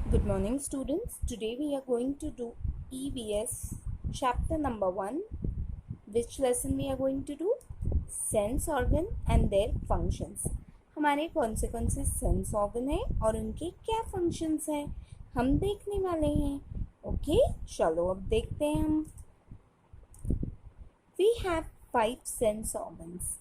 Good morning, students. Today we are going to do EVS chapter number 1. Which lesson we are going to do? Sense organ and their functions. हमारे कौन से sense organ है और उनके क्या functions हैं हम देखने वाले हैं. ओके, चलो अब देखते हैं हम. We have 5 sense organs.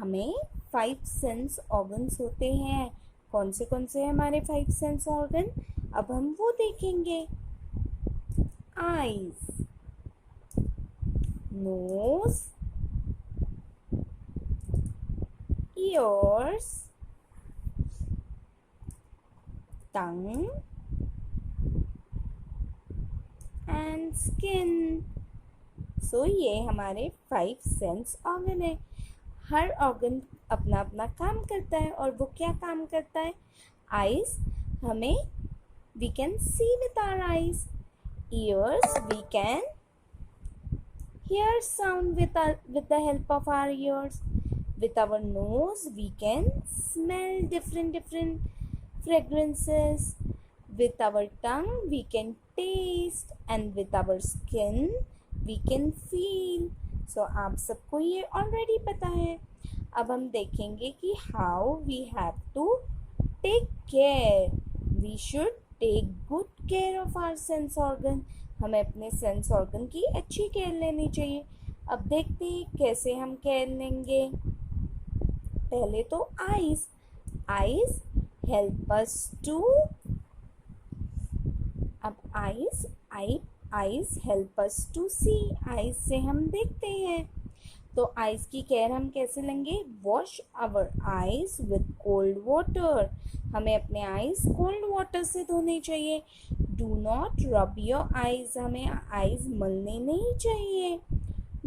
हमें 5 सेंस ऑर्गन्स होते हैं. कौन से हैं हमारे 5 सेंस ऑर्गन? अब हम वो देखेंगे. Eyes, nose, ears, tongue and skin. So ये हमारे 5 सेंस ऑर्गन है. हर ऑर्गन अपना अपना काम करता है. और वो क्या काम करता है? आईज, हमें we can see with our eyes. Ears, we can hear sound with the help of our ears. With our nose, we can smell different fragrances. With our tongue, we can taste, and with our skin, we can feel. So आप सबको ये already पता है. अब हम देखेंगे कि how we have to take care. We should take good care of our sense organ. हमें अपने सेंस ऑर्गन की अच्छी केयर लेनी चाहिए. अब देखते हैं कैसे हम केयर लेंगे. पहले तो eyes. Eyes help us to. अब eyes help us to see. Eyes से हम देखते हैं. तो आईज की केयर हम कैसे लेंगे? Wash our eyes with cold water. हमें अपने आईज कोल्ड वाटर से धोने चाहिए. Do not rub your eyes. हमें आईज मलने नहीं चाहिए.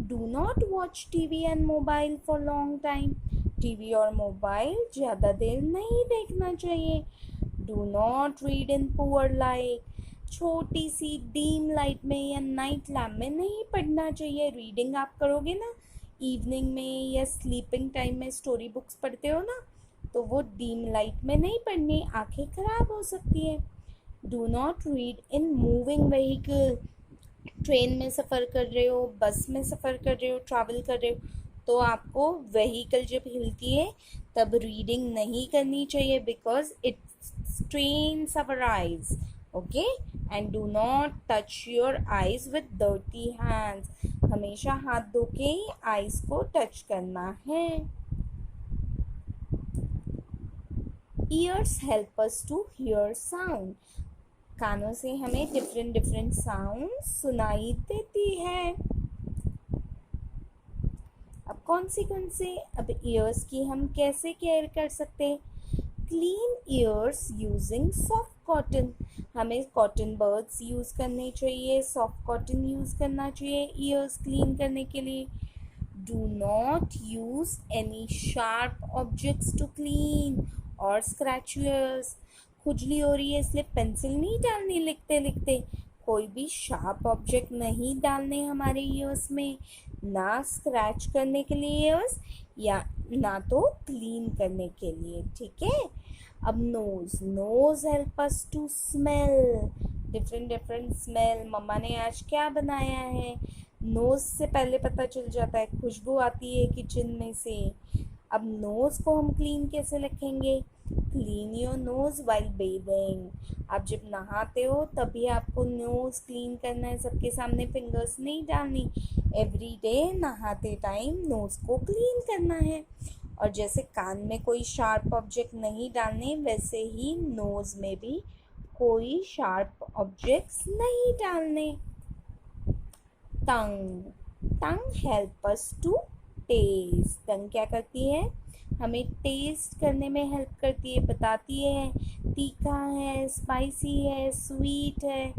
Do not watch TV and mobile for long time. TV और मोबाइल ज़्यादा देर नहीं देखना चाहिए. Do not read in poor light. छोटी सी डीम लाइट में या नाइट लैम्प में नहीं पढ़ना चाहिए. रीडिंग आप करोगे ना इवनिंग में या स्लीपिंग टाइम में, स्टोरी बुक्स पढ़ते हो ना, तो वो डीम लाइट में नहीं पढ़नी. आंखें खराब हो सकती है. Do not read in moving vehicle. Train में सफ़र कर रहे हो, बस में सफ़र कर रहे हो, ट्रैवल कर रहे हो, तो आपको व्हीकल जब हिलती है तब रीडिंग नहीं करनी चाहिए. Because it strains our eyes. Okay. And do not touch your eyes with dirty hands. हमेशा हाथ धो के ही आइज को टच करना है. Ears help us to hear sound. कानों से हमें डिफरेंट साउंड सुनाई देती है. अब कौन से? अब ईयर्स की हम कैसे केयर कर सकते हैं? Clean years using soft cotton. हमें कॉटन बर्ड्स यूज़ करने चाहिए. सॉफ्ट कॉटन यूज़ करना चाहिए ईयर्स क्लीन करने के लिए. Do not use any sharp objects to clean और स्क्रैच ईयर्स. खुजली हो रही है इसलिए पेंसिल नहीं डालनी लिखते लिखते. कोई भी शार्प ऑब्जेक्ट नहीं डालने हमारे ईयर्स में. ना स्क्रैच करने के लिए ईयर्स या ना तो क्लीन करने के लिए. ठीक है. अब nose help us to smell. Different smell. मम्मा ने आज क्या बनाया है, नोज से पहले पता चल जाता है. खुशबू आती है किचन में से. अब नोज को हम क्लीन कैसे रखेंगे? Clean your nose while bathing. आप जब नहाते हो तभी आपको नोज क्लीन करना है. सबके सामने फिंगर्स नहीं डालनी. एवरी डे नहाते टाइम नोज को क्लीन करना है. और जैसे कान में कोई शार्प ऑब्जेक्ट नहीं डालने, वैसे ही नोज में भी कोई शार्प ऑब्जेक्ट्स नहीं डालने. Tongue help us to taste. Tongue क्या करती है? हमें टेस्ट करने में हेल्प करती है. बताती है तीखा है, स्पाइसी है, स्वीट है.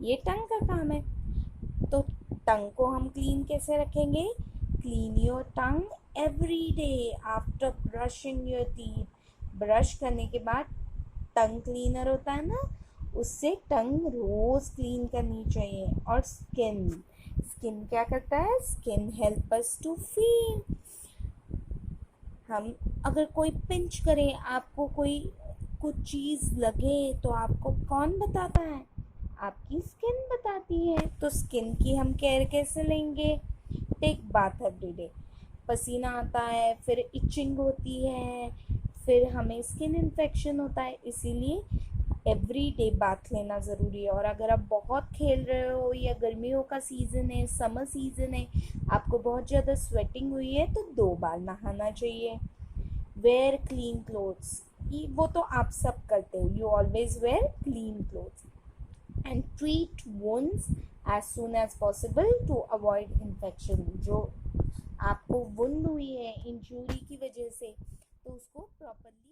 ये टंग का काम है. तो टंग को हम क्लीन कैसे रखेंगे? Clean your tongue every day after brushing your teeth. Brush करने के बाद टंग क्लीनर होता है ना, उससे टंग रोज़ क्लीन करनी चाहिए. और स्किन क्या करता है? Skin help us to feel. हम अगर कोई पिंच करे, आपको कोई कुछ चीज़ लगे तो आपको कौन बताता है? आपकी स्किन बताती है। तो स्किन की हम केयर कैसे लेंगे? Take bath every day. पसीना आता है, फिर इचिंग होती है, फिर हमें स्किन इन्फेक्शन होता है, इसीलिए एवरी डे बाथ लेना ज़रूरी है। और अगर आप बहुत खेल रहे हो या गर्मियों का सीज़न है, समर सीज़न है, आपको बहुत ज़्यादा स्वेटिंग हुई है, तो 2 बार नहाना चाहिए। वेयर क्लीन क्लोथ्स, वो तो आप सब करते हो, you always wear clean clothes and treat wounds as soon as possible to avoid infection. जो आपको वुंड हुई है इंजरी की वजह से, तो उसको प्रॉपरली